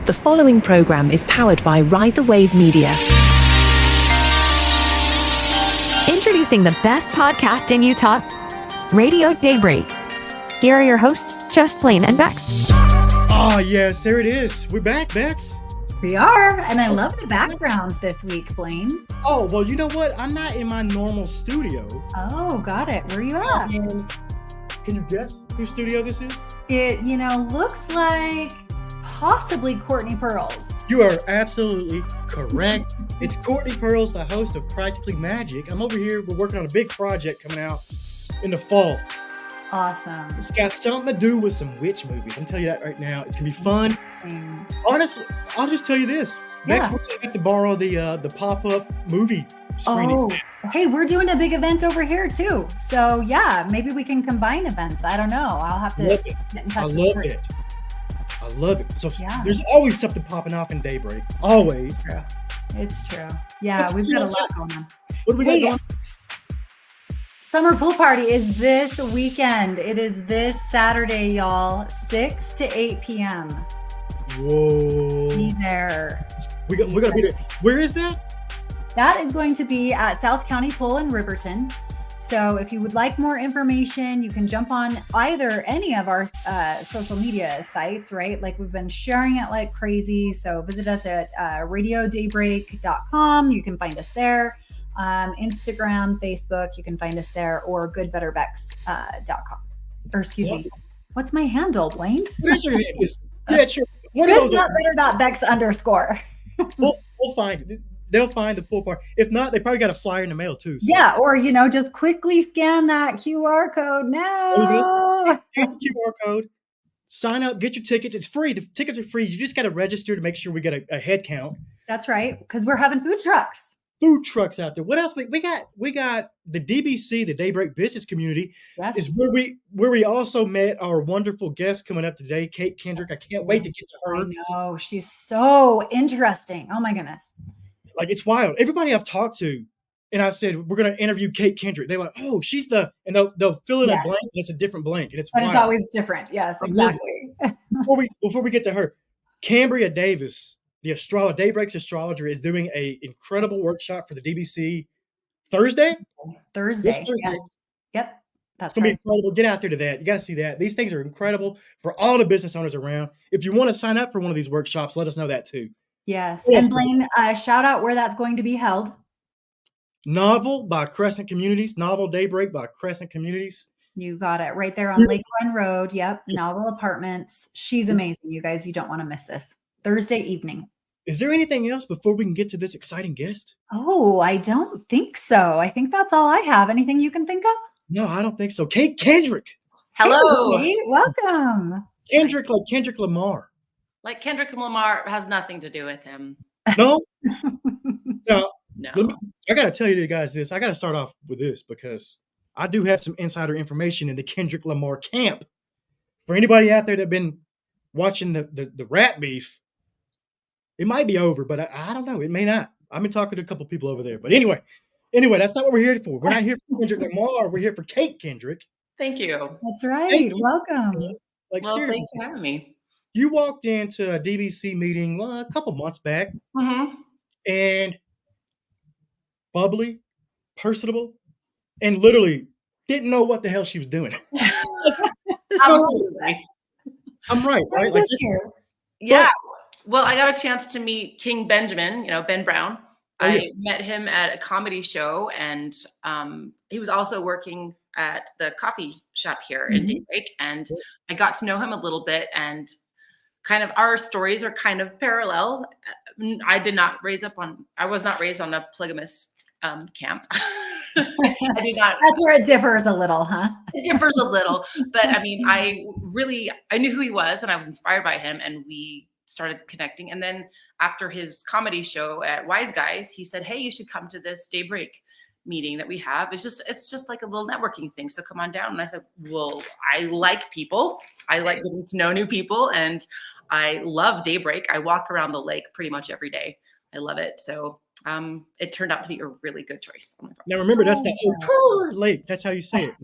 The following program is powered by Ride the Wave Media. Introducing the best podcast in Utah, Radio Daybreak. Here are your hosts, Just Plain and Bex. Oh, yes, there it is. We're back, Bex. We are, and I love the background this week, Blaine. Oh, well, you know what? I'm not in my normal studio. Oh, got it. Where are you at? Can you guess whose studio this is? It, looks like possibly Courtney Pearl's. You are absolutely correct. It's Courtney Pearls, the host of Practically Magic. I'm over here. We're working on a big project coming out in the fall. Awesome. It's got something to do with some witch movies. I'm telling you that right now. It's going to be fun. Honestly, I'll just tell you this. Next week, I have to borrow the pop-up movie screening. Oh, hey, we're doing a big event over here, too. So, yeah, maybe we can combine events. I don't know. I'll have to get in touch with her. I love it. So There's always something popping off in Daybreak. Always. It's true. Yeah, we've got a lot going on. What do we got going? Summer pool party is this weekend. It is this Saturday, y'all, 6 to 8 p.m. Whoa. Be there. We're going to be there. Where is that? That is going to be at South County Pool in Riverton. So if you would like more information, you can jump on any of our social media sites, right? Like we've been sharing it like crazy. So visit us at radiodaybreak.com. You can find us there. Instagram, Facebook, you can find us there, or goodbetterbex.com. Or excuse me, what's my handle, Blaine? What is your handle? Yeah, sure. Good.better.bex _. We'll find it. They'll find the pool party. If not, they probably got a flyer in the mail too. So. Yeah, or just quickly scan that QR code now. QR code. Sign up, get your tickets. It's free. The tickets are free. You just got to register to make sure we get a head count. That's right, because we're having food trucks. Food trucks out there. What else? We got the DBC, the Daybreak Business Community. Yes. Is where we also met our wonderful guest coming up today, Kate Kendrick. I can't wait to get to her. I know, she's so interesting. Oh my goodness. Like, it's wild. Everybody I've talked to, and I said, we're going to interview Kate Kendrick. They're like, oh, she's and they'll fill in a blank, and it's a different blank. And it's always different. Yes, exactly. Before we get to her, Cambria Davis, the Daybreak's astrologer, is doing an incredible workshop for the DBC Thursday. Yes. Yep. It's going to be incredible. Get out there to that. You got to see that. These things are incredible for all the business owners around. If you want to sign up for one of these workshops, let us know that too. Yes. And Blaine, shout out where that's going to be held. Novel by Crescent Communities. Novel Daybreak by Crescent Communities. You got it. Right there on Lake Run Road. Yep. Novel Apartments. She's amazing, you guys. You don't want to miss this. Thursday evening. Is there anything else before we can get to this exciting guest? Oh, I don't think so. I think that's all I have. Anything you can think of? No, I don't think so. Kate Kendrick. Hello. Hey, Kate. Welcome. Kendrick, like Kendrick Lamar. Like Kendrick Lamar has nothing to do with him. No? No. I got to tell you guys this. I got to start off with this because I do have some insider information in the Kendrick Lamar camp. For anybody out there that's been watching the rat beef, it might be over, but I don't know. It may not. I've been talking to a couple people over there. But anyway, that's not what we're here for. We're not here for Kendrick Lamar. We're here for Kate Kendrick. Thank you. That's right. Welcome. Seriously. Thanks for having me. You walked into a DBC meeting a couple months back, and bubbly, personable, and literally didn't know what the hell she was doing. Absolutely. I'm right? Like yeah. Well, I got a chance to meet King Benjamin, Ben Brown. I met him at a comedy show, and he was also working at the coffee shop here in Daybreak, and I got to know him a little bit, and kind of our stories are kind of parallel. I was not raised on a polygamous camp. I did not. That's where it differs a little, huh? It differs a little, but I mean, I knew who he was, and I was inspired by him, and we started connecting. And then after his comedy show at Wise Guys, he said, "Hey, you should come to this Daybreak meeting that we have. It's just like a little networking thing. So come on down." And I said, "Well, I like people. I like getting to know new people, and I love Daybreak. I walk around the lake pretty much every day. I love it." So it turned out to be a really good choice. Oh my God. Now remember, that's the lake. That's how you say it.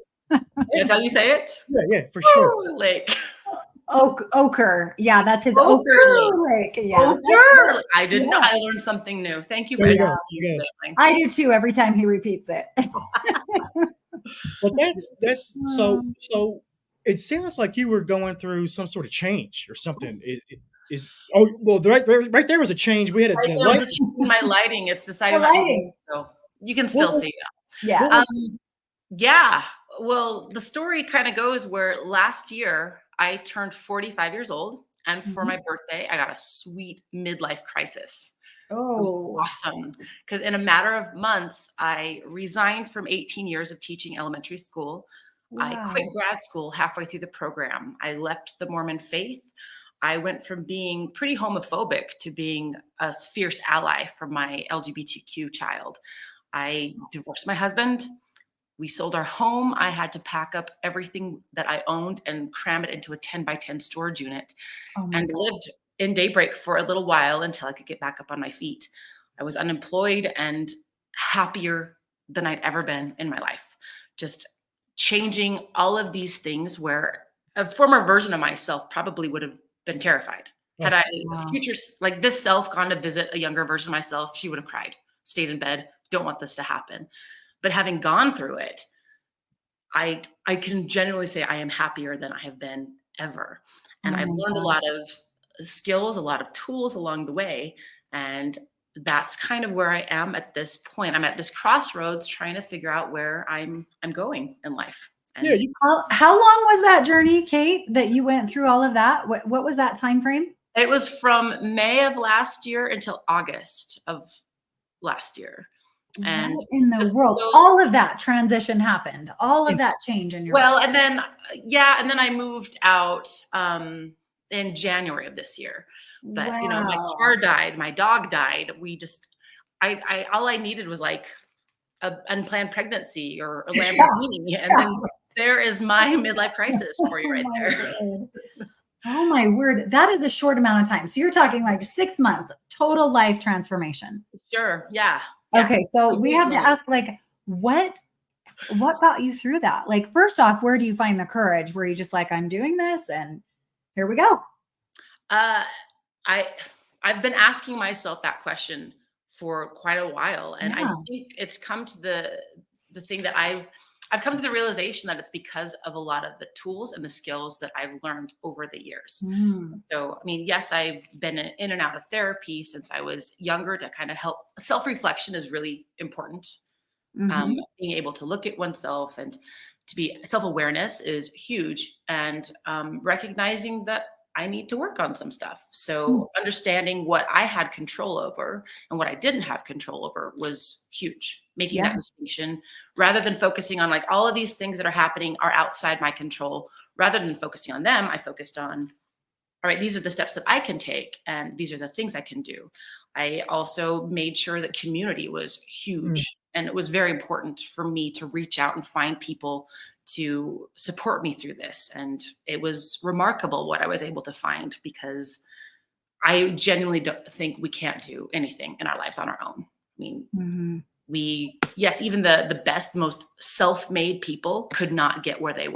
That's how you say it? Yeah, for sure. Lake. Ochre. Yeah, that's his Ochre Ochre Lake. Yeah. Ochre. I didn't know. Yeah. I learned something new. Thank you for There you go. educating There you me go. today. I do too every time he repeats it. But that's so Um, so. It sounds like you were going through some sort of change or something. Is oh well, right there was a change. We had Right the there was light. a change in my lighting. It's the deciding not to be lighting. so you can What still was see Yeah. what it. was Yeah. Well, the story kind of goes where last year I turned 45 years old, and for Mhm. my birthday, I got a sweet midlife crisis. It was Oh, awesome because in a matter of months, I resigned from 18 years of teaching elementary school. I quit wow. grad school halfway through the program. I left the Mormon faith. I went from being pretty homophobic to being a fierce ally for my LGBTQ child. I divorced my husband. We sold our home. I had to pack up everything that I owned and cram it into a 10 by 10 storage unit Oh my and God. lived in Daybreak for a little while until I could get back up on my feet. I was unemployed and happier than I'd ever been in my life. Just changing all of these things where a former version of myself probably would have been terrified. Had oh, I Wow. future like this self gone to visit a younger version of myself, she would have cried, stayed in bed, don't want this to happen. But having gone through it, I can genuinely say I am happier than I have been ever. And Oh I've my learned a God. lot of skills, a lot of tools along the way. And that's kind of where I am at this point. I'm at this crossroads trying to figure out where I'm going in life. yeah, And How long was that journey, Kate, that you went through all of that? What was that time frame? it was from May of last year until August of last year. And What in the just world? those All of that transition happened. All of and that change in your life. well, and then yeah, and then I moved out in January of this year. But you know, my Wow. car died, my dog died. We just I all I needed was like a unplanned pregnancy or a Yeah. Lamborghini. And then Yeah. there is my midlife crisis for you Oh right my there. word. Oh my word. That is a short amount of time. So you're talking like 6 months, total life transformation. Sure. Yeah. Yeah. Okay. So we have to Completely. ask like what got you through that? Like, first off, where do you find the courage? Were you just like, I'm doing this and here we go? Uh I I've been asking myself that question for quite a while, and I Yeah. think it's come to the thing that I've come to the realization that it's because of a lot of the tools and the skills that I've learned over the years. Mm, So, I mean, yes, I've been in and out of therapy since I was younger to kind of help. Self-reflection is really important. mhm. Being able to look at oneself and to be self-awareness is huge, and recognizing that I need to work on some stuff. Mm, So understanding what I had control over and what I didn't have control over was huge. Making yeah. that distinction rather than focusing on like all of these things that are happening are outside my control. Rather than focusing on them, I focused on, all right, these are the steps that I can take, and these are the things I can do. I also made sure that community was mm, huge. And it was very important for me to reach out and find people to support me through this. And it was remarkable what I was able to find because I genuinely don't think we can't do anything in our lives on our own. I mean, Mhm. yes, even the best, most self-made people could not get where they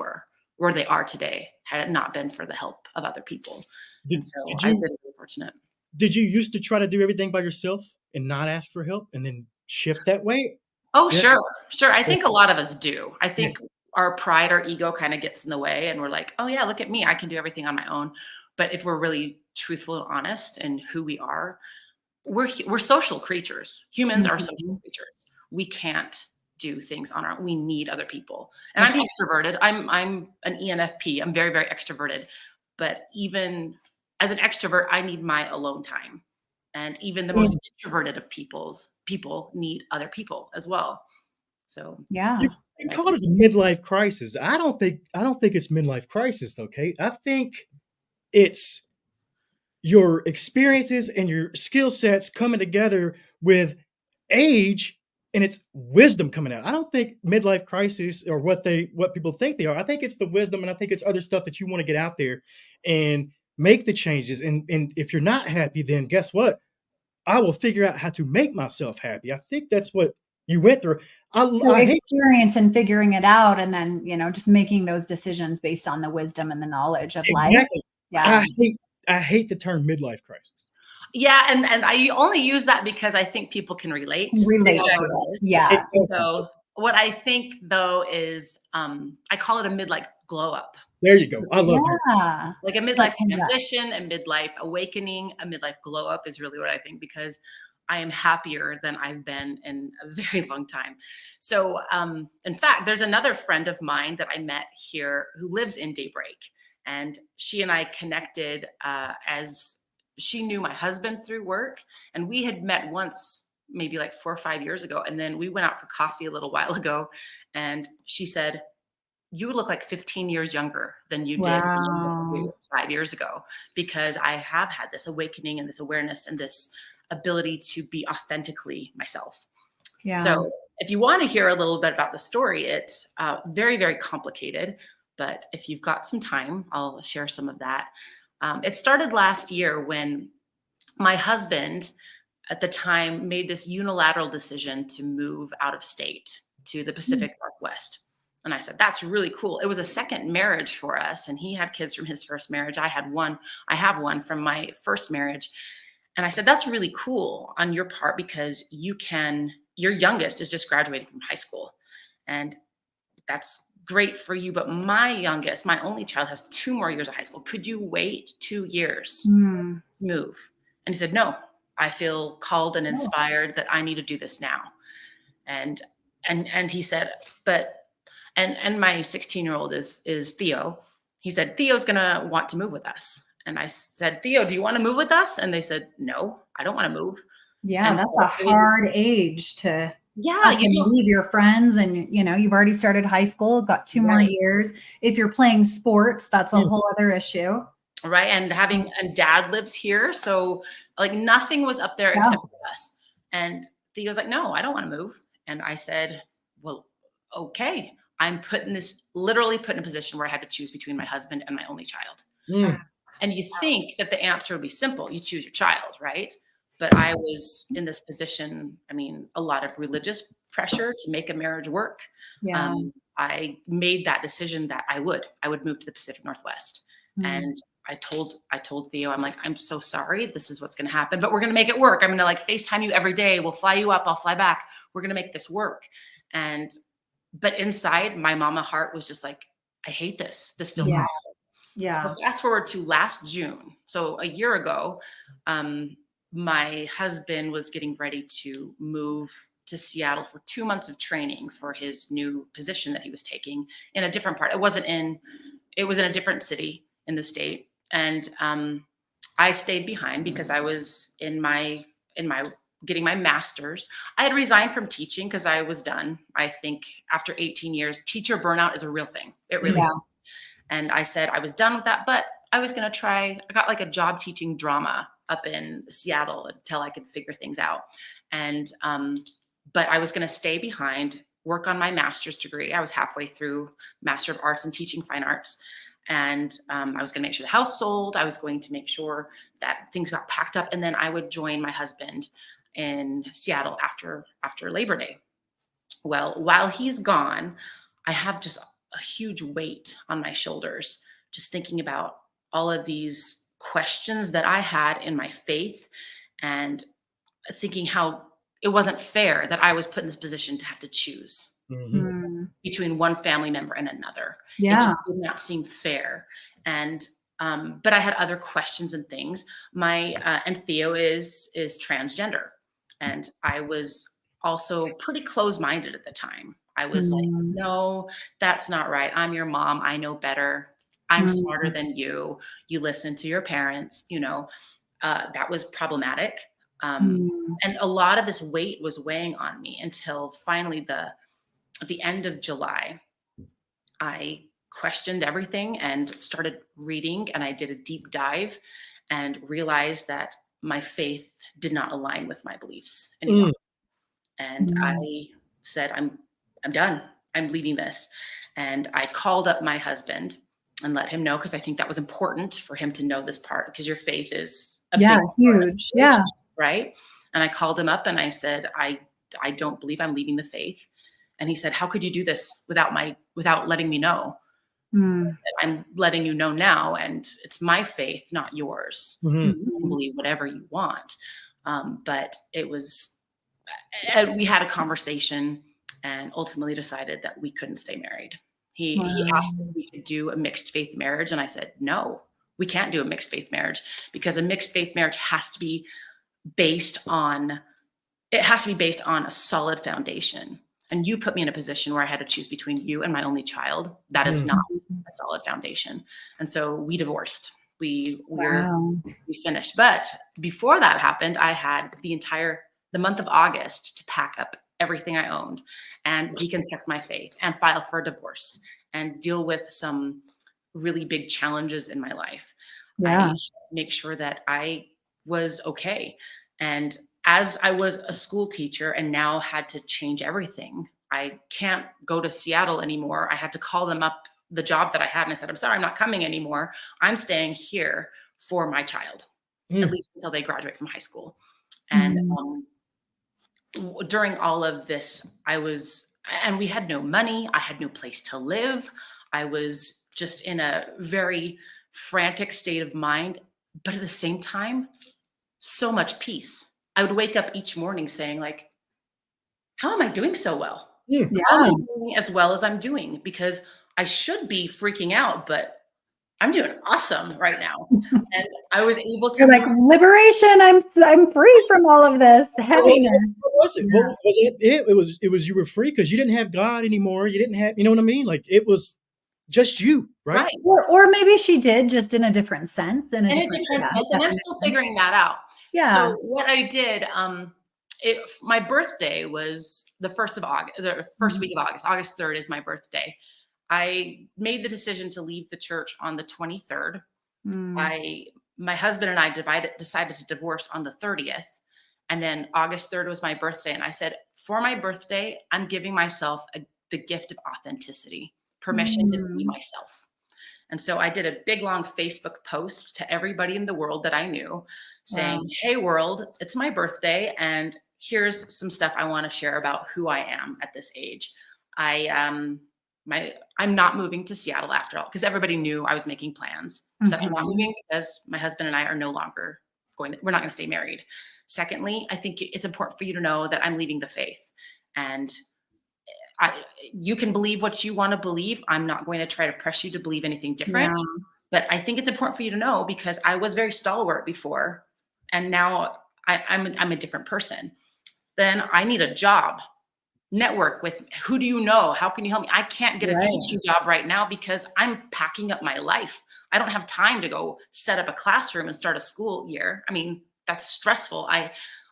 are today, had it not been for the help of other people. And did so did I've you been really fortunate. did you used to try to do everything by yourself and not ask for help and then shift that way? Oh, Yeah, sure, sure. I yeah, think a lot of us do. I yeah. think our pride, our ego kind of gets in the way, and we're like, oh, yeah, look at me. I can do everything on my own. But if we're really truthful and honest in who we are, we're social creatures. Humans are social Mhm. creatures. We can't do things on our own. We need other people. And Well, I'm see, extroverted. I'm an ENFP. I'm very, very extroverted. But even as an extrovert, I need my alone time. And even the most well, introverted of people need other people as well. So Yeah. you called it a midlife crisis. I don't think it's midlife crisis though, Kate. I think it's your experiences and your skill sets coming together with age and it's wisdom coming out. I don't think midlife crisis or what people think they are. I think it's the wisdom and I think it's other stuff that you want to get out there and make the changes. And if you're not happy, then guess what? I will figure out how to make myself happy. I think that's what you went through. So I hate experience and figuring it out and then, just making those decisions based on the wisdom and the knowledge of life. exactly. Yeah. I hate the term midlife crisis. Yeah, and I only use that because I think people can relate. Relate to Exactly. it. Yeah. Exactly. So what I think though is I call it a midlife glow up. There you go. I love it. Yeah. Like a Yeah, midlife congrats. transition, a midlife awakening, a midlife glow up is really what I think, because I am happier than I've been in a very long time. So, in fact, there's another friend of mine that I met here who lives in Daybreak, and she and I connected as she knew my husband through work, and we had met once, maybe like 4 or 5 years ago, and then we went out for coffee a little while ago, and she said, you look like 15 years younger than you did when you met Wow. me 5 years ago, because I have had this awakening and this awareness and this ability to be authentically myself. Yeah. So if you want to hear a little bit about the story, it's very, very complicated, but if you've got some time, I'll share some of that. It started last year when my husband at the time made this unilateral decision to move out of state to the Pacific Northwest. And I said, that's really cool. It was a second marriage for us. And he had kids from his first marriage. I have one from my first marriage. And I said, that's really cool on your part, because your youngest is just graduating from high school. And that's great for you. But my youngest, my only child, has 2 more years of high school. Could you wait 2 years Mm. to move? And he said, no, I feel called and inspired that I need to do this now. And he said, but and my 16-year-old is Theo. He said, Theo's gonna want to move with us. And I said, Theo, do you want to move with us? And they said, no, I don't want to move. Yeah, And that's so a hard age to yeah, have to leave your friends, and you've already started high school, got 2 more Right. years. If you're playing sports, that's a whole other issue. right. And dad lives here. So like nothing was up there except for us. And Theo's like, no, I don't want to move. And I said, well, okay. I'm literally put in a position where I had to choose between my husband and my only child. Mm. And you think that the answer would be simple. You choose your child, right? But I was in this position, I mean, a lot of religious pressure to make a marriage work. Yeah. I made that decision that I would move to the Pacific Northwest. And I told Theo, I'm like, I'm so sorry. This is what's going to happen, but we're going to make it work. I'm going to like FaceTime you every day. We'll fly you up. I'll fly back. We're going to make this work. But inside, my mama heart was just like, I hate this. This feels awful. Yeah. So fast forward to last June. So a year ago, my husband was getting ready to move to Seattle for 2 months of training for his new position that he was taking in a different part. It was in a different city in the state. And I stayed behind because I was in my getting my master's. I had resigned from teaching because I was done. I think after 18 years, teacher burnout is a real thing. It really is. And I said I was done with that, but I was going to try. I got like a job teaching drama up in Seattle until I could figure things out. And but I was going to stay behind, work on my master's degree. I was halfway through Master of Arts in Teaching Fine Arts. And I was going to make sure the house sold. I was going to make sure that things got packed up. And then I would join my husband in Seattle after Labor Day. Well, while he's gone, I have just a huge weight on my shoulders, just thinking about all of these questions that I had in my faith, and thinking how it wasn't fair that I was put in this position to have to choose between one family member and another. It just did not seem fair. And but I had other questions and things. And Theo is transgender. And I was also pretty closed-minded at the time. I was like, no, that's not right. I'm your mom. I know better. I'm smarter than you. You listen to your parents, that was problematic. And a lot of this weight was weighing on me until finally at the end of July, I questioned everything and started reading, and I did a deep dive and realized that my faith did not align with my beliefs anymore. And I said, I'm done. I'm leaving this. And I called up my husband and let him know, because I think that was important for him to know this part, because your faith is a big huge. Yeah. Right. And I called him up and I said, I don't believe I'm leaving the faith. And he said, how could you do this without letting me know? Mm. I'm letting you know now, and it's my faith, not yours. Mhm. You can believe whatever you want. But it was, we had a conversation and ultimately decided that we couldn't stay married. He asked if Wow. we could do a mixed faith marriage, and I said, no, we can't do a mixed faith marriage, because a mixed faith marriage has to be based on a solid foundation. And you put me in a position where I had to choose between you and my only child. That is Mm. not a solid foundation. And so we divorced. Wow. We finished. But before that happened, I had the month of August to pack up everything I owned and deconstruct my faith and file for a divorce and deal with some really big challenges in my life. Yeah. I make sure that I was okay. And as I was a school teacher and now had to change everything, I can't go to Seattle anymore. I had to call them up, the job that I had, and I said, I'm sorry, I'm not coming anymore. I'm staying here for my child, at Mm. least until they graduate from high school. And during all of this, and we had no money. I had no place to live. I was just in a very frantic state of mind, but at the same time, so much peace. I would wake up each morning saying, like, how am I doing so well? Mm. How am Yeah. I doing as well as I'm doing? Because I should be freaking out, but I'm doing awesome right now. And I was able to You're like, liberation. I'm free from all of this heaviness. What was it? What was it? It was you were free because you didn't have God anymore. You didn't have, you know what I mean? Like it was just you, right? right. Or maybe she did, just in a different sense, in a In a different different sense, and I'm still figuring that out. Yeah. So what I did, my birthday was the 1st of August, the first week of August. August 3rd is my birthday. I made the decision to leave the church on the 23rd. My husband and I decided to divorce on the 30th. And then August 3rd was my birthday. And I said, for my birthday, I'm giving myself the gift of authenticity, permission to be myself. And so I did a big, long Facebook post to everybody in the world that I knew saying, hey, world, it's my birthday. And here's some stuff I want to share about who I am at this age. I'm not moving to Seattle after all, because everybody knew I was making plans. So I'm not moving because my husband and I are no longer we're not going to stay married. Secondly, I think it's important for you to know that I'm leaving the faith, and you can believe what you want to believe. I'm not going to try to press you to believe anything different. Yeah. But I think it's important for you to know, because I was very stalwart before, and now I'm a different person. Then I need a job. Network with, who do you know? How can you help me? I can't get a teaching job right now because I'm packing up my life. I don't have time to go set up a classroom and start a school year. I mean, that's stressful. I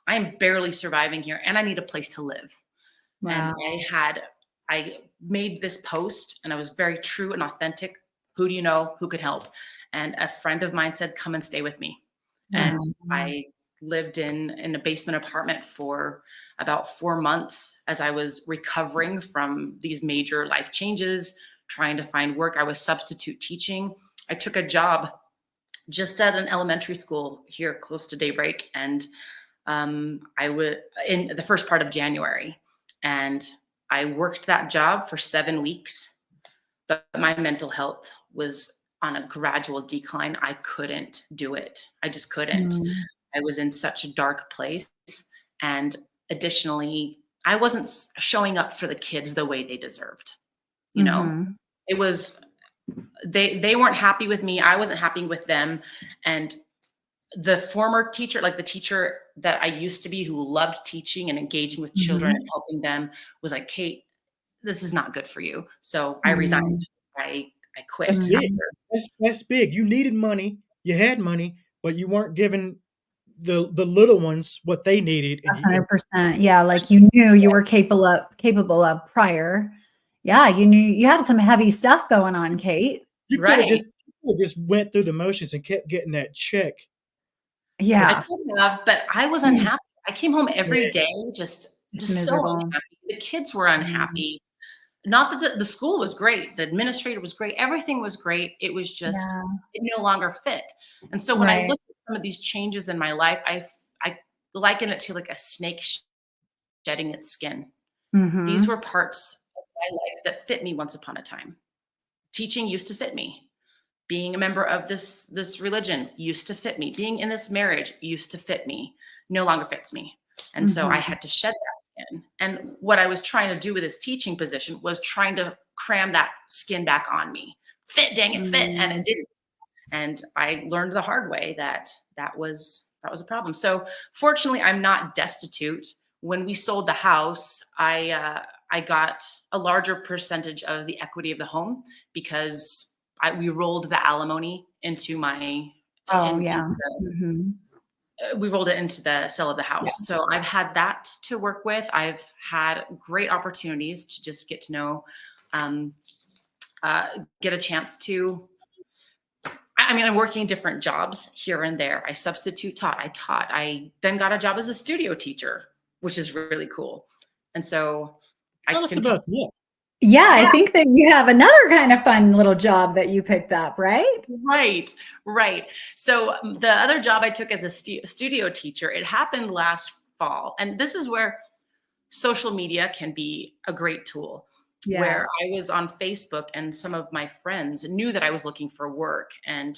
am barely surviving here, and I need a place to live. Wow. And I made this post, and I was very true and authentic. Who do you know? Who could help? And a friend of mine said, come and stay with me. And I lived in a basement apartment for about 4 months as I was recovering from these major life changes, trying to find work. I was substitute teaching. I took a job just at an elementary school here close to Daybreak. And I was in the first part of January, and I worked that job for 7 weeks, but my mental health was on a gradual decline. I couldn't do it. I just couldn't. I was in such a dark place. And additionally, I wasn't showing up for the kids the way they deserved. You know, it was, they weren't happy with me. I wasn't happy with them. And the former teacher, like the teacher that I used to be, who loved teaching and engaging with children and helping them, was like, Kate, this is not good for you. So I resigned. I quit. That's big. That's big. You needed money. You had money, but you weren't giving the little ones what they needed. And 100%. Yeah, like you knew you were capable of prior. Yeah, you knew you had some heavy stuff going on, Kate. you could have just went through the motions and kept getting that check. Yeah. I could have, but I was unhappy. I came home every day just so miserable. unhappy. The kids were unhappy. Not that the school was great. The administrator was great. Everything was great. It was just, it no longer fit. And so when I look at some of these changes in my life, I liken it to like a snake shedding its skin. These were parts of my life that fit me once upon a time. teaching used to fit me. Being a member of this religion used to fit me. Being in this marriage used to fit me. No longer fits me. And so I had to shed that skin. And what I was trying to do with this teaching position was trying to cram that skin back on me. Fit, dang it, fit. And it didn't. And I learned the hard way that was a problem. So fortunately, I'm not destitute. When we sold the house, I got a larger percentage of the equity of the home because we rolled the alimony into my. We rolled it into the sale of the house. Yeah. So I've had that to work with. I've had great opportunities to just get to know, get a chance to. I mean, I'm working different jobs here and there. I substitute taught. I taught. I then got a job as a studio teacher, which is really cool. And so tell us about that. Yeah, I think that you have another kind of fun little job that you picked up, right? Right. So the other job I took as a studio teacher, it happened last fall. And this is where social media can be a great tool. Yeah. Where I was on Facebook and some of my friends knew that I was looking for work, and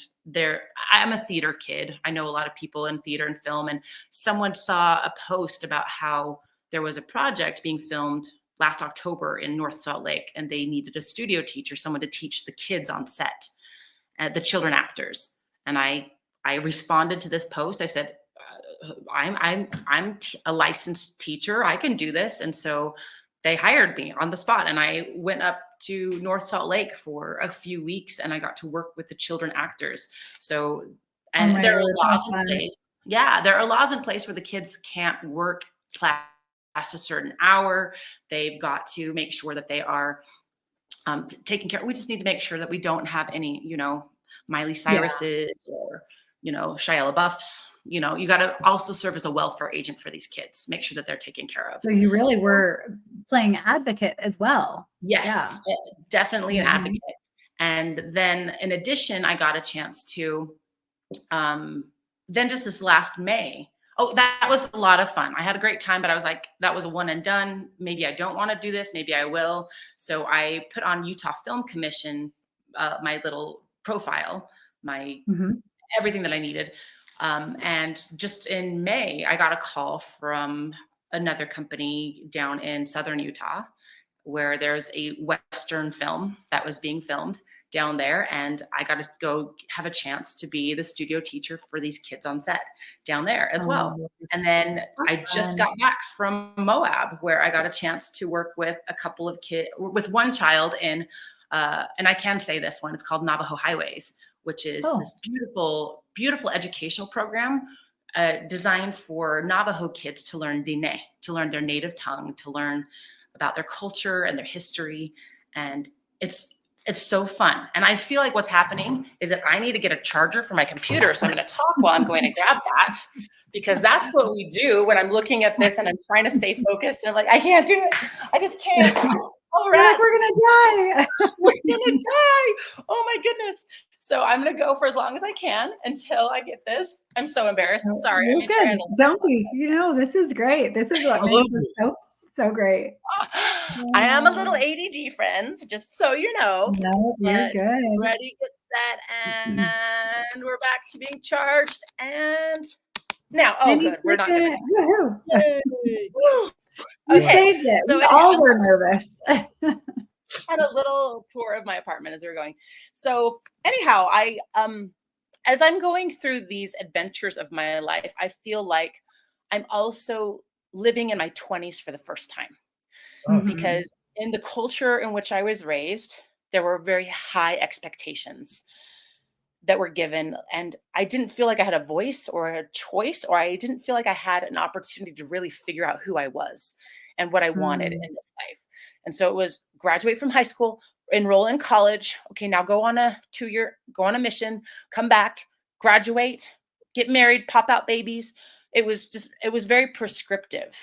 I'm a theater kid. I know a lot of people in theater and film, and someone saw a post about how there was a project being filmed last October in North Salt Lake, and they needed a studio teacher, someone to teach the kids on set, the children actors. And I responded to this post. I said, I'm a licensed teacher. I can do this. And so they hired me on the spot, and I went up to North Salt Lake for a few weeks, and I got to work with the children actors. So, and there are laws in place. Yeah, there are laws in place where the kids can't work past a certain hour. They've got to make sure that they are taken care of. We just need to make sure that we don't have any, Miley Cyruses or, Shia LaBeoufs. You got to also serve as a welfare agent for these kids, make sure that they're taken care of. So you really were playing advocate as well. Yes, definitely an advocate. And then in addition, I got a chance to, then just this last May, that was a lot of fun. I had a great time, but I was like, that was a one and done. Maybe I don't want to do this. Maybe I will. So I put on Utah Film Commission, my little profile, my everything that I needed. And just in May, I got a call from another company down in Southern Utah, where there's a Western film that was being filmed down there. And I got to go have a chance to be the studio teacher for these kids on set down there as well. And then I just got back from Moab, where I got a chance to work with a couple of kids, with one child in, and I can say this one, it's called Navajo Highways, which is this beautiful, beautiful educational program designed for Navajo kids to learn Diné, to learn their native tongue, to learn about their culture and their history. And it's so fun. And I feel like what's happening is that I need to get a charger for my computer. So I'm going to talk while I'm going to grab that, because that's what we do when I'm looking at this and I'm trying to stay focused. And I'm like, I can't do it. I just can't. All right. Like, we're going to die. We're going to die. Oh my goodness. So I'm going to go for as long as I can until I get this. I'm so embarrassed. Sorry. You're good. Don't be. This is great. This is what makes this so great. I am a little ADD, friends, just so you know. No, you're good. Ready, get set, and we're back to being charged. And now, good. We're not going to. Woohoo! You saved it. So we all were nervous. Had a little tour of my apartment as we were going. So anyhow, I as I'm going through these adventures of my life, I feel like I'm also living in my 20s for the first time. Because in the culture in which I was raised, there were very high expectations that were given, and I didn't feel like I had a voice or a choice, or I didn't feel like I had an opportunity to really figure out who I was and what I wanted in this life. And so it was graduate from high school, enroll in college. Okay, now go on a 2-year, go on a mission, come back, graduate, get married, pop out babies. It was very prescriptive.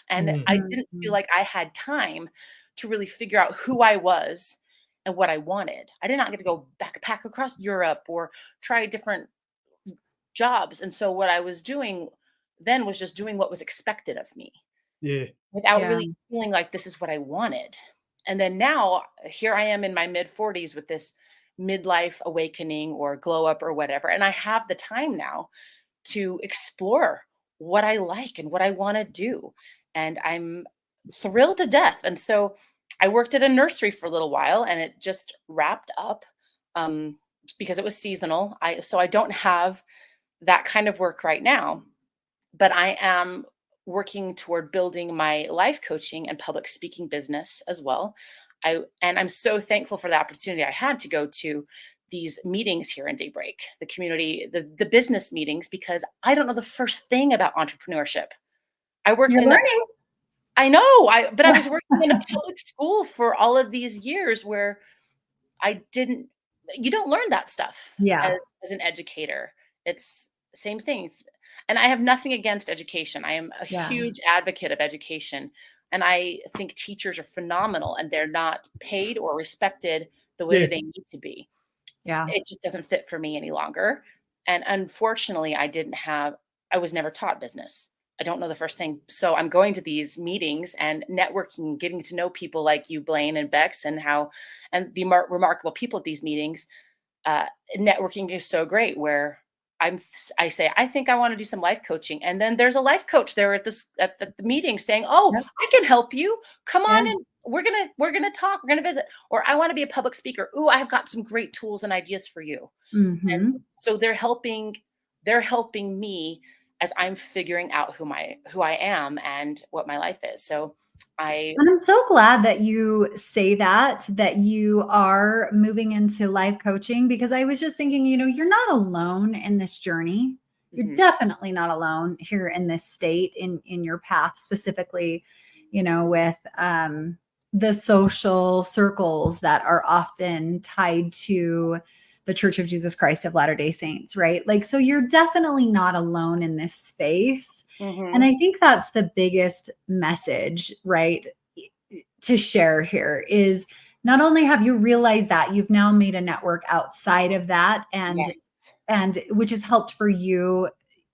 And I didn't feel like I had time to really figure out who I was and what I wanted. I did not get to go backpack across Europe or try different jobs. And so what I was doing then was just doing what was expected of me. Yeah. Without really feeling like this is what I wanted. And then now here I am in my mid 40s with this midlife awakening or glow up or whatever. And I have the time now to explore what I like and what I want to do. And I'm thrilled to death. And so I worked at a nursery for a little while and it just wrapped up um, because it was seasonal. So I don't have that kind of work right now, but I am working toward building my life coaching and public speaking business as well. I'm so thankful for the opportunity I had to go to these meetings here in Daybreak, the community, the business meetings, because I don't know the first thing about entrepreneurship. I worked You're in a learning. I know, but I was working in a public school for all of these years where I didn't you don't learn that stuff Yeah. as an educator. It's same thing. And I have nothing against education. I am a Yeah. huge advocate of education. And I think teachers are phenomenal and they're not paid or respected the way Yeah. they need to be. Yeah. It just doesn't fit for me any longer. And unfortunately, I was never taught business. I don't know the first thing. So I'm going to these meetings and networking, getting to know people like you, Blaine and Bex, and the remarkable people at these meetings. Networking is so great where I say, I think I want to do some life coaching. And then there's a life coach there at the meeting saying, oh, Yep. I can help you. Come on Yeah. and we're gonna talk. We're gonna visit. Or I want to be a public speaker. Ooh, I've got some great tools and ideas for you. And Hmm. so they're helping me as I'm figuring out who I am and what my life is. So I And I'm so glad that you say that you are moving into life coaching, because I was just thinking, you're not alone in this journey. You're Mhm. definitely not alone here in this state in your path, specifically, with the social circles that are often tied to the Church of Jesus Christ of Latter-day Saints, right? Like, so you're definitely not alone in this space. And Mhm. I think that's the biggest message, right, to share here is not only have you realized that you've now made a network outside of that, and Yes. which has helped for you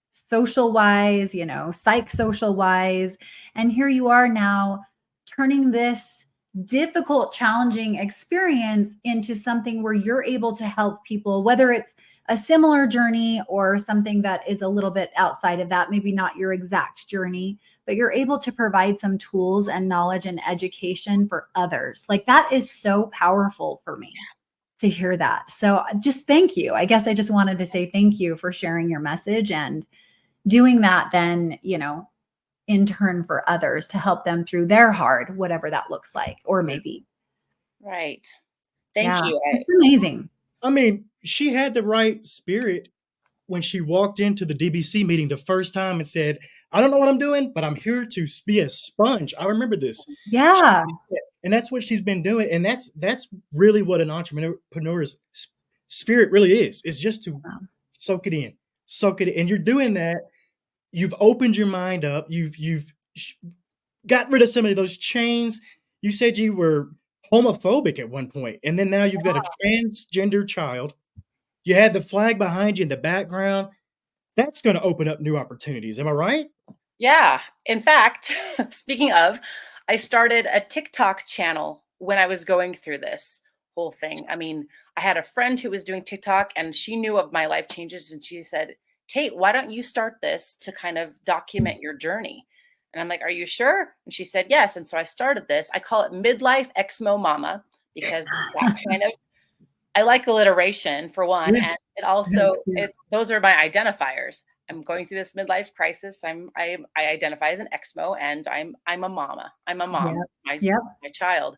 social wise, psych social wise. And here you are now turning this difficult, challenging experience into something where you're able to help people, whether it's a similar journey or something that is a little bit outside of that, maybe not your exact journey, but you're able to provide some tools and knowledge and education for others. Like, that is so powerful for me to hear that. So just thank you. I guess I just wanted to say thank you for sharing your message and doing that then, in turn for others to help them through their hard, whatever that looks like, or maybe. Right. Thank Yeah, you. it's amazing. I mean, she had the right spirit when she walked into the DBC meeting the first time and said, I don't know what I'm doing, but I'm here to be a sponge. I remember this. Yeah. And that's what she's been doing. And that's really what an entrepreneur's spirit really is. It's just to soak it in, soak it in. And you're doing that. You've opened your mind up. You've got rid of some of those chains. You said you were homophobic at one point, and then now you've got a transgender child. You had the flag behind you in the background. That's going to open up new opportunities. Am I right? Yeah. In fact, speaking of, I started a TikTok channel when I was going through this whole thing. I mean, I had a friend who was doing TikTok and she knew of my life changes and she said, Kate, why don't you start this to kind of document your journey? And I'm like, are you sure? And she said, yes. And so I started this. I call it Midlife Exmo Mama because that kind of I like alliteration for one, Yeah. and it That's also cute. those are my identifiers. I'm going through this midlife crisis. I identify as an exmo, and I'm a mama. I'm a mom. Yep. My Yep. my child,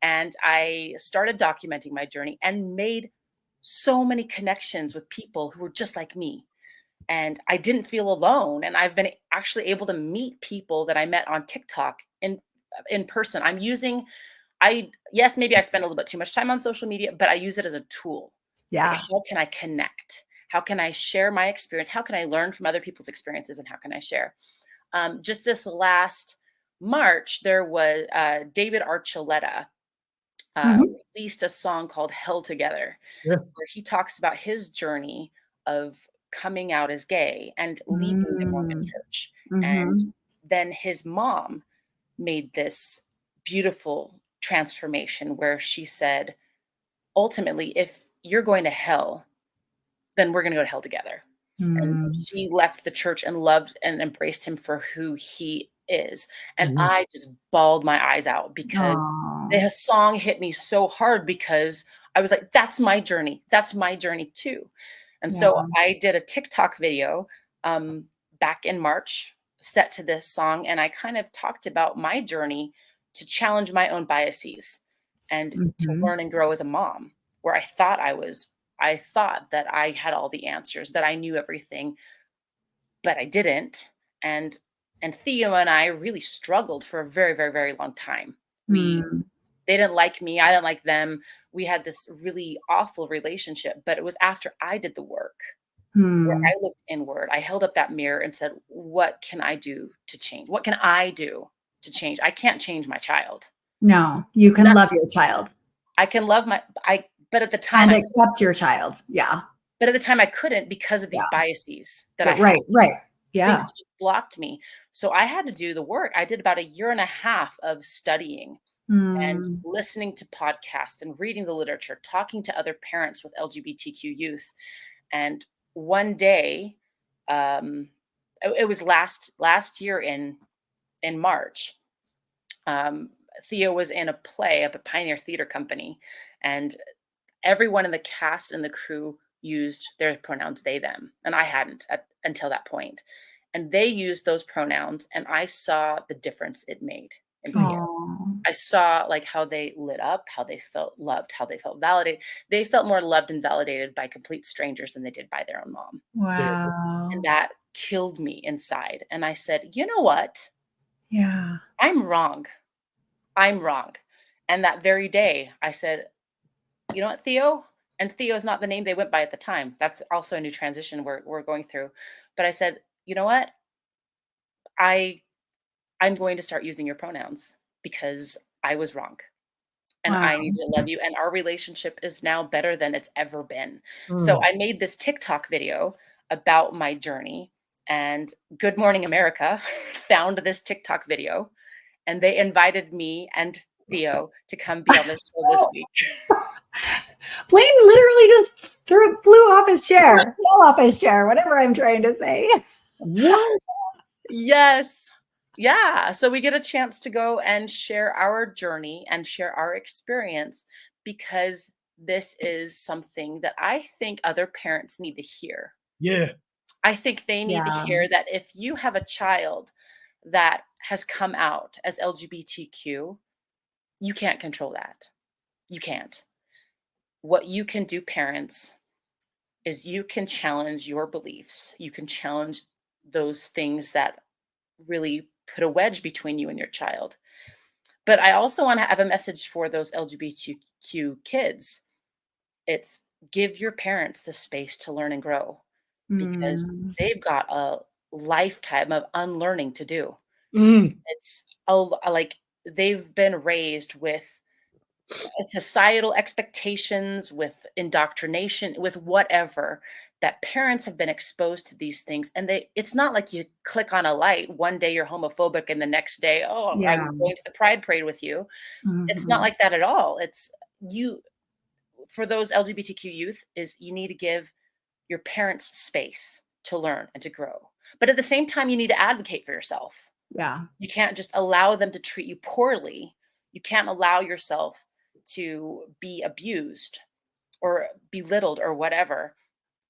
and I started documenting my journey and made so many connections with people who were just like me. And I didn't feel alone. And I've been actually able to meet people that I met on TikTok in person. Yes, maybe I spend a little bit too much time on social media, but I use it as a tool. Like, Yeah. how can I connect? How can I share my experience? How can I learn from other people's experiences? And how can I share? Just this last March, there was David Archuleta Mhm. released a song called Held Together, Yeah. where he talks about his journey of coming out as gay and leaving the Mormon Mm. church. And Mhm. then his mom made this beautiful transformation where she said, ultimately, if you're going to hell, then we're going to go to hell together. And Mm. she left the church and loved and embraced him for who he is. And Mhm. I just bawled my eyes out because Aw. the song hit me so hard because I was like, that's my journey. That's my journey too. And Yeah. so I did a TikTok video back in March set to this song. And I kind of talked about my journey to challenge my own biases and to Mhm. learn and grow as a mom, where I thought that I had all the answers, that I knew everything, but I didn't. And Theo and I really struggled for a very, very, very long time. Mm. They didn't like me, I didn't like them. We had this really awful relationship, but it was after I did the work where Hmm. I looked inward. I held up that mirror and said, "What can I do to change? What can I do to change? I can't change my child. No, you can Not love your child I can love my I but at the time and I accept your child. Yeah. couldn't because of these Yeah. biases that I Yeah. had. Right. Right. Things Yeah. that just blocked me. So I had to do the work. I did about a year and a half of studying and Mm. listening to podcasts and reading the literature, talking to other parents with LGBTQ youth. And one day, it was last year in March. Theo was in a play at the Pioneer Theater Company, and everyone in the cast and the crew used their pronouns they them, and I hadn't until that point. And they used those pronouns, and I saw the difference it made in Theo. Oh, I saw like how they lit up, how they felt loved, how they felt validated. They felt more loved and validated by complete strangers than they did by their own mom. Yeah. And wow. that killed me inside. And I said, you know what? Yeah. I'm wrong. I'm wrong. And that very day, I said, you know what, Theo? And Theo is not the name they went by at the time. That's also a new transition we're going through. But I said, you know what? I I'm going to start using your pronouns because I was wrong. And Wow. I need to love you, and our relationship is now better than it's ever been. So Mm. I made this TikTok video about my journey, and Good Morning America found this TikTok video, and they invited me and Theo to come be on this show this week. Blaine literally just flew off his chair, fell off his chair, whatever I'm trying to say. What? Yes. Yeah. So we get a chance to go and share our journey and share our experience because this is something that I think other parents need to hear. Yeah. I think they need to Yeah. hear that if you have a child that has come out as LGBTQ, you can't control that. You can't. What you can do, parents, is you can challenge your beliefs. You can challenge those things that really put a wedge between you and your child. But I also want to have a message for those LGBTQ kids. It's give your parents the space to learn and grow because Mm. they've got a lifetime of unlearning to do. Mm. It's like they've been raised with societal expectations, with indoctrination, with whatever, that parents have been exposed to these things. And it's not like you click on a light, one day you're homophobic and the next day, oh, Yeah. I'm going to the pride parade with you. It's not Mhm. like that at all. It's you for those LGBTQ youth is you need to give your parents space to learn and to grow. But at the same time, you need to advocate for yourself. Yeah. You can't just allow them to treat you poorly. You can't allow yourself to be abused or belittled or whatever.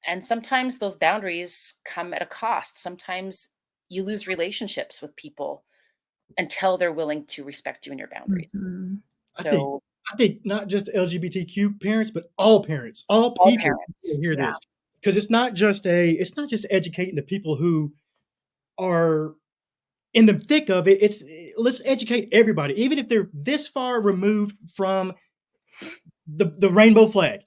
And sometimes those boundaries come at a cost. Sometimes you lose relationships with people until they're willing to respect you and your boundaries. Mhm. I think So, I think not just LGBTQ parents, but all parents, all all people parents. need to hear Yeah. this because it's not just educating the people who are in the thick of it. Let's educate everybody, even if they're this far removed from the rainbow flag.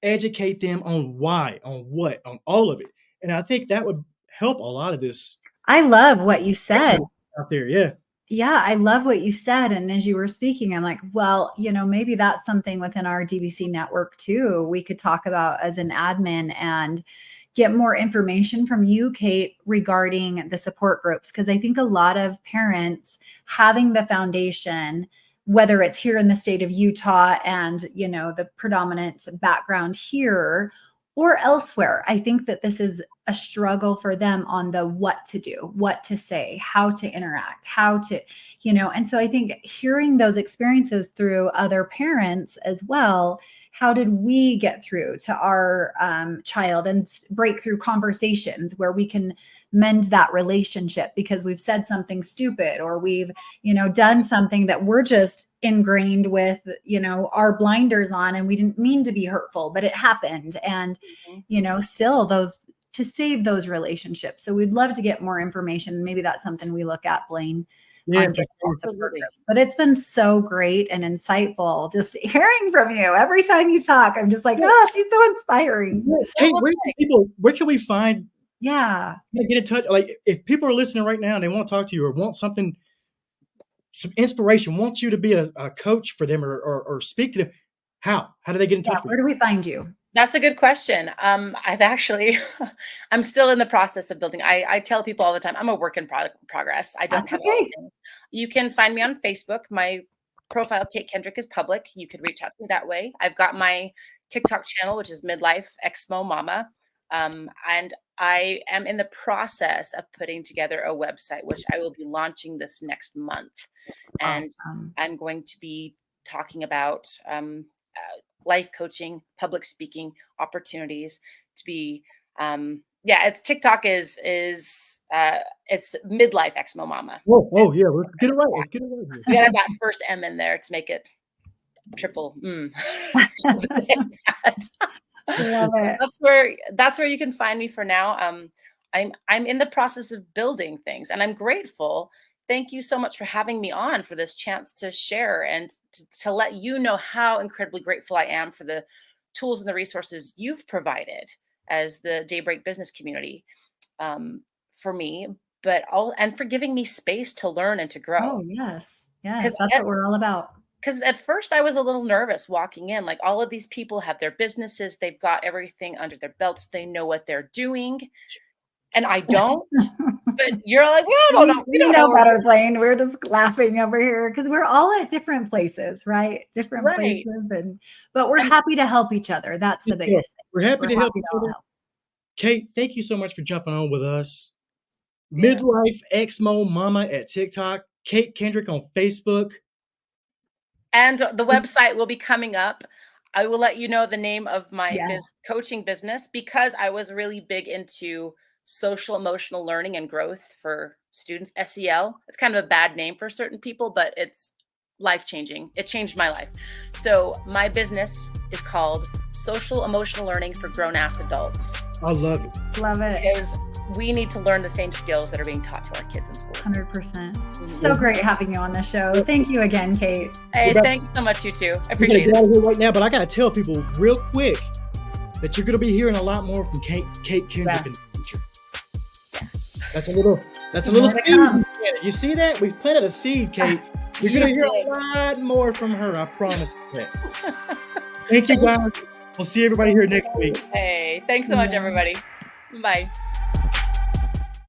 Educate them on why, on what, on all of it, and I think that would help a lot of this I love what you said. out there. Yeah. Yeah, I love what you said. And as you were speaking, I'm like, well, maybe that's something within our DBC network too. We could talk about as an admin and get more information from you, Kate, regarding the support groups. Because I think a lot of parents having the foundation whether it's here in the state of Utah and, you know, the predominant background here or elsewhere. I think that this is a struggle for them on the what to do, what to say, how to interact, how to, you know, and so I think hearing those experiences through other parents as well, how did we get through to our child and break through conversations where we can mend that relationship because we've said something stupid or we've, you know, done something that we're just ingrained with, you know, our blinders on and we didn't mean to be hurtful, but it happened. And, you know, still those to save those relationships. So we'd love to get more information. Maybe that's something we look at, Blaine. Yeah, Absolutely. But it's been so great and insightful just hearing from you. Every time you talk, I'm just like, oh, she's so inspiring. Hey, where can we find, Yeah. get in touch? Like if people are listening right now and they want to talk to you or want something, some inspiration, want you to be a coach for them or speak to them, how do they get in touch with Where do we find you? That's a good question. I've actually, I'm still in the process of building. I tell people all the time, I'm a work in progress. I don't That's have okay. anything. You can find me on Facebook. My profile, Kate Kendrick, is public. You could reach out to me that way. I've got my TikTok channel, which is Midlife Exmo Mama. And I am in the process of putting together a website, which I will be launching this next month. And Awesome. I'm going to be talking about life coaching, public speaking opportunities to be, it's TikTok is it's Midlife Exmo Mama. Oh yeah, let's get it right. Let's get it right here. We got that first M in there to make it triple. Love it. That's where you can find me for now. I'm in the process of building things and I'm grateful. Thank you so much for having me on for this chance to share and to let you know how incredibly grateful I am for the tools and the resources you've provided as the Daybreak business community for me, and for giving me space to learn and to grow. Oh, yes. Yes, that's what we're all about. Because at first I was a little nervous walking in, like all of these people have their businesses, they've got everything under their belts, they know what they're doing. And I don't, but you're like, we don't know. We don't know better, Blaine. We're just laughing over here because we're all at different places, right? Different places, but we're happy to help each other. That's the biggest thing. We're happy to help each other. Kate, thank you so much for jumping on with us. Yeah. Midlife Exmo Mama at TikTok, Kate Kendrick on Facebook. And the website will be coming up. I will let you know the name of my coaching business because I was really big into social emotional learning and growth for students, SEL. It's kind of a bad name for certain people, but it's life-changing. It changed my life. So my business is called Social Emotional Learning for Grown-Ass Adults. I love it. Love it. Because we need to learn the same skills that are being taught to our kids in school. 100%. So great having you on the show. Thank you again, Kate. Hey, thanks so much, you too. I appreciate it. Get out of here right now, but I got to tell people real quick that you're going to be hearing a lot more from Kate Kendrick in the future. That's a little seed. You see that? We've planted a seed, Kate. You're going to hear a lot more from her. I promise you that. Thank you, guys. We'll see everybody here next week. Hey, thanks so much, everybody. Bye.